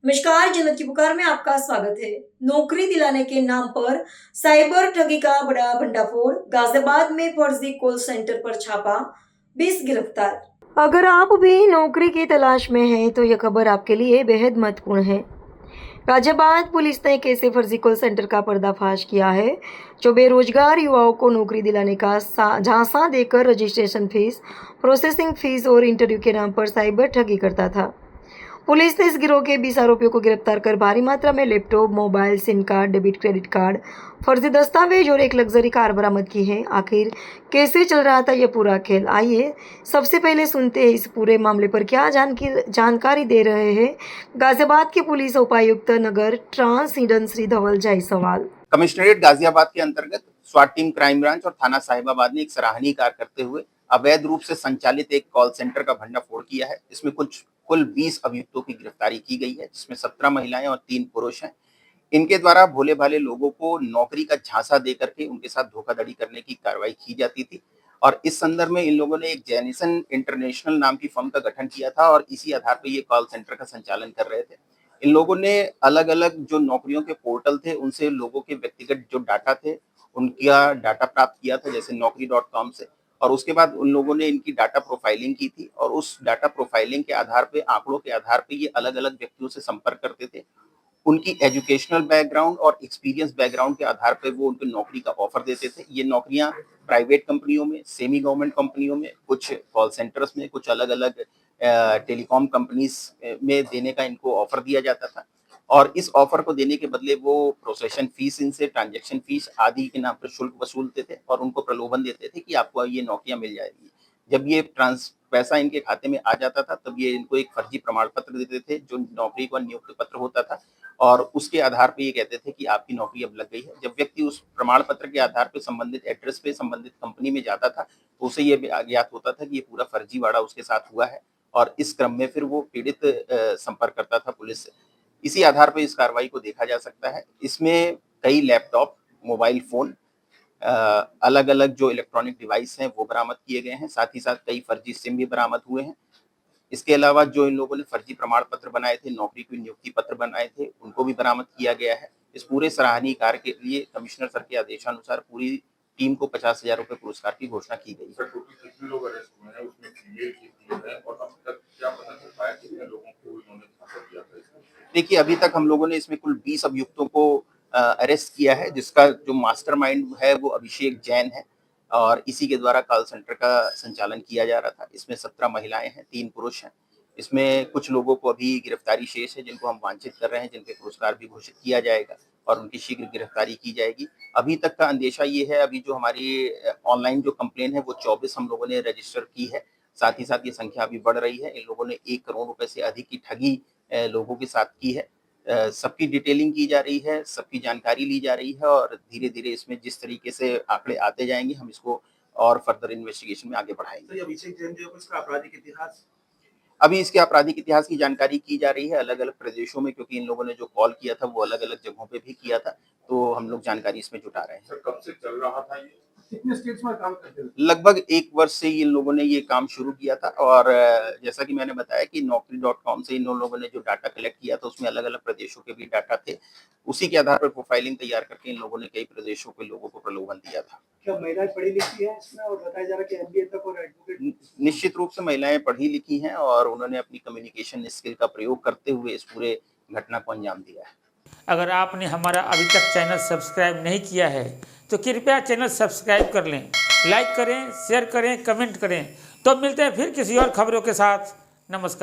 नमस्कार, जन्नत की पुकार में आपका स्वागत है। नौकरी दिलाने के नाम पर साइबर ठगी का बड़ा भंडाफोड़। गाजियाबाद में फर्जी कॉल सेंटर पर छापा, 20 गिरफ्तार। अगर आप भी नौकरी की तलाश में हैं तो यह खबर आपके लिए बेहद महत्वपूर्ण है। गाजियाबाद पुलिस ने एक ऐसे फर्जी कॉल सेंटर का पर्दाफाश किया है जो बेरोजगार युवाओं को नौकरी दिलाने का झांसा देकर रजिस्ट्रेशन फीस, प्रोसेसिंग फीस और इंटरव्यू के नाम पर साइबर ठगी करता था। पुलिस ने इस गिरोह के 20 आरोपियों को गिरफ्तार कर भारी मात्रा में laptop, mobile, SIM card, debit credit card, फर्जी दस्तावेज और एक लग्जरी कार बरामद की है। आखिर कैसे चल रहा था यह पूरा खेल, आइए सबसे पहले सुनते हैं इस पूरे मामले पर क्या जानकारी दे रहे हैं गाजियाबाद के पुलिस उपायुक्त नगर ट्रांस हिडन श्री धवल जायसवाल। कमिश्नरेट गाजियाबाद के अंतर्गत स्वाट टीम क्राइम ब्रांच और थाना साहिबाबाद ने एक सराहनीय कार्य करते हुए अवैध रूप से संचालित एक कॉल सेंटर का भंडाफोड़ किया है। इसमें कुल 20 अभियुक्तों की गिरफ्तारी की गई है, जिसमें 17 महिलाएं और 3 पुरुष हैं। इनके द्वारा भोले भाले लोगों को नौकरी का झांसा दे करके उनके साथ धोखाधड़ी करने की कार्रवाई की जाती थी और इस संदर्भ में इन लोगों ने एक जेनिसन इंटरनेशनल नाम की फर्म का गठन किया था और इसी आधार पर ये कॉल सेंटर का संचालन कर रहे थे। इन लोगों ने अलग-अलग जो नौकरियों के पोर्टल थे, उनसे लोगों के व्यक्तिगत जो डाटा थे, उनका डाटा प्राप्त किया था, जैसे naukri.com से, और उसके बाद उन लोगों ने इनकी डाटा प्रोफाइलिंग की थी और उस डाटा प्रोफाइलिंग के आधार पे, आंकड़ों के आधार पे ये अलग-अलग व्यक्तियों से संपर्क करते थे। उनकी एजुकेशनल बैकग्राउंड और एक्सपीरियंस बैकग्राउंड के आधार पे वो उनको नौकरी का ऑफर देते थे। ये नौकरियां प्राइवेट कंपनियों में, सेमी गवर्नमेंट कंपनियों में, कुछ कॉल सेंटर्स में, कुछ अलग-अलग टेलीकॉम कंपनीज में देने का इनको ऑफर दिया जाता था और इस ऑफर को देने के बदले वो प्रोसेशन फीस, इनसे ट्रांजैक्शन फीस आदि के नाम पर शुल्क वसूलते थे और उनको प्रलोभन देते थे कि आपको ये नौकरियां मिल जाएगी। जब ये पैसा इनके खाते में आ जाता था, तब ये इनको एक फर्जी प्रमाण पत्र देते थे, जो नौकरी का नियुक्ति पत्र होता था और उसके आधार पे ये कहते थे कि आपकी नौकरी अब लग गई है। जब व्यक्ति उस प्रमाण पत्र के आधार पे संबंधित एड्रेस पे संबंधित कंपनी में जाता था, तो उसे ये ज्ञात होता था कि ये पूरा फर्जीवाड़ा उसके साथ हुआ है और इस क्रम में फिर वो पीड़ित संपर्क करता था पुलिस से। इसी आधार पे इस कार्रवाई को देखा जा सकता है। इसमें कई लैपटॉप, मोबाइल फ़ोन, अलग-अलग जो इलेक्ट्रॉनिक डिवाइस हैं वो बरामद किए गए हैं, साथ ही साथ कई फर्जी सिम भी बरामद हुए हैं। इसके अलावा जो इन लोगों ने फर्जी प्रमाण पत्र बनाए थे, नौकरी के नियुक्ति पत्र बनाए थे, उनको भी बरामद किया गया है। इस पूरे सराहनीय कार्य के लिए कमिश्नर सर के आदेशानुसार पूरी टीम को 50,000 रुपए पुरस्कार की घोषणा की गई है। कितने लोग अरेस्ट हुए हैं, उसमें फीमेल कितनी है और अब तक क्या पता चल पाया कितने लोगों को इन्होंने धोखा दिया था इसमें? देखिए, अभी तक हम लोगों ने इसमें कुल 20 अभियुक्तों को अरेस्ट किया है, जिसका जो मास्टरमाइंड है वो अभिषेक जैन है और इसी के द्वारा कॉल सेंटर का संचालन किया जा रहा था। इसमें 17 महिलाएं हैं, 3 पुरुष हैं। इसमें कुछ लोगों को अभी गिरफ्तारी शेष है, जिनको हम वांछित कर रहे हैं, जिनके पुरस्कार भी घोषित किया जाएगा और उनकी शीघ्र गिरफ्तारी की जाएगी। अभी तक का अंदेशा ये है, अभी जो हमारी ऑनलाइन जो कंप्लेन है वो 24 हम लोगों ने रजिस्टर की है। साथ ही साथ ये संख्या अभी बढ़ रही है। इन लोगों ने 1 करोड़ रुपए से अधिक की ठगी लोगों के साथ की है। सबकी डिटेलिंग की जा रही है, सबकी जानकारी ली जा रही है और धीरे-धीरे इसमें जिस तरीके से आंकड़े आते जाएँगे, हम इसको और फर्दर इन्वेस्टिगेशन में आगे बढ़ाएँगे। तो ये अभिषेक जैन जो है उसका आपराधिक इतिहास? अभी इसके आपराधिक इतिहास की जानकारी की जा रही है अलग-अलग प्रदेशों में, क्योंकि इन लोगों ने जो कॉल किया था वो अलग-अलग जगहों पे भी किया था, तो हम लोग जानकारी इसमें जुटा रहे हैं। सर कब से चल रहा था ये? कितने स्टेट्स में काम करते थे? लगभग 1 वर्ष से इन लोगों ने ये काम शुरू किया था और जैसा कि मैंने बताया कि naukri.com से इन लोगों ने जो डाटा कलेक्ट किया था उसमें अलग-अलग प्रदेशों के भी डाटा थे। उसी के आधार पर प्रोफाइलिंग तैयार करके इन लोगों ने कई प्रदेशों के लोगों को प्रलोभन दिया था। क्या महिलाएं पढ़ी लिखी हैं इसमें और बताया जा रहा है कि एमबीए तक और एडवोकेट? निश्चित रूप से महिलाएं पढ़ी लिखी हैं और उन्होंने अपनी कम्युनिकेशन स्किल का प्रयोग करते हुए इस पूरे घटना को अंजाम दिया है। अगर आपने हमारा अभी तक चैनल सब्सक्राइब नहीं किया है तो कृपया चैनल सब्सक्राइब कर लें, लाइक करें, शेयर करें, कमेंट करें। तो मिलते हैं फिर किसी और खबरों के साथ। नमस्कार।